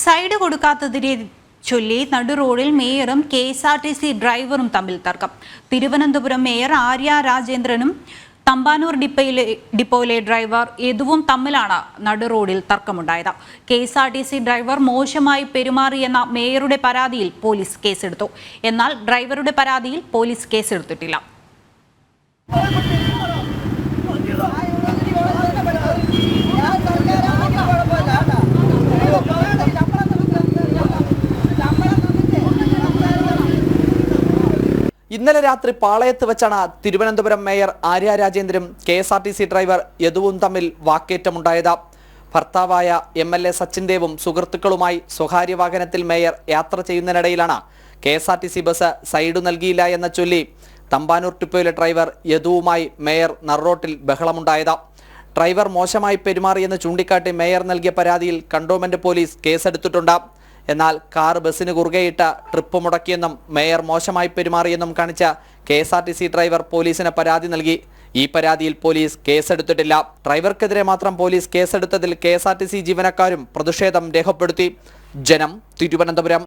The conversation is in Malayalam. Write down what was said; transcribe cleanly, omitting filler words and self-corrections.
സൈഡ് കൊടുക്കാത്തതിനെ ചൊല്ലി നടുറോഡിൽ മേയറും KSRTC ഡ്രൈവറും തമ്മിൽ തർക്കം. തിരുവനന്തപുരം മേയർ ആര്യ രാജേന്ദ്രനും തമ്പാനൂർ ഡിപ്പോയിലെ ഡ്രൈവർ യദുവും തമ്മിലാണ് നടുറോഡിൽ തർക്കമുണ്ടായത്. KSRTC ഡ്രൈവർ മോശമായി പെരുമാറിയെന്ന മേയറുടെ പരാതിയിൽ പോലീസ് കേസെടുത്തു. എന്നാൽ ഡ്രൈവറുടെ പരാതിയിൽ പോലീസ് കേസെടുത്തിട്ടില്ല. ഇന്നലെ രാത്രി പാളയത്ത് വെച്ചാണ് തിരുവനന്തപുരം മേയർ ആര്യ രാജേന്ദ്രനും KSRTC ഡ്രൈവർ യദുവും തമ്മിൽ വാക്കേറ്റമുണ്ടായത്. ഭർത്താവായ MLA സച്ചിൻ ദേവും സുഹൃത്തുക്കളുമായി സ്വകാര്യ വാഹനത്തിൽ മേയർ യാത്ര ചെയ്യുന്നതിനിടയിലാണ് KSRTC ബസ് സൈഡ് നൽകിയില്ല എന്ന ചൊല്ലി തമ്പാനൂർ ഡിപ്പോയിലെ ഡ്രൈവർ യദുവുമായി മേയർ നടുറോട്ടിൽ ബഹളമുണ്ടായത്. ഡ്രൈവർ മോശമായി പെരുമാറിയെന്ന് ചൂണ്ടിക്കാട്ടി മേയർ നൽകിയ പരാതിയിൽ കണ്ടോൺമെന്റ് പോലീസ് കേസെടുത്തിട്ടുണ്ട്. എന്നാൽ കാർ ബസ്സിന് കുറുകെയിട്ട് ട്രിപ്പ് മുടക്കിയെന്നും മേയർ മോശമായി പെരുമാറിയെന്നും കാണിച്ച KSRTC ഡ്രൈവർ പോലീസിന് പരാതി നൽകി. ഈ പരാതിയിൽ പോലീസ് കേസെടുത്തിട്ടില്ല. ഡ്രൈവർക്കെതിരെ മാത്രം പോലീസ് കേസെടുത്തതിൽ KSRTC ജീവനക്കാരും പ്രതിഷേധം രേഖപ്പെടുത്തി. ജനം, തിരുവനന്തപുരം.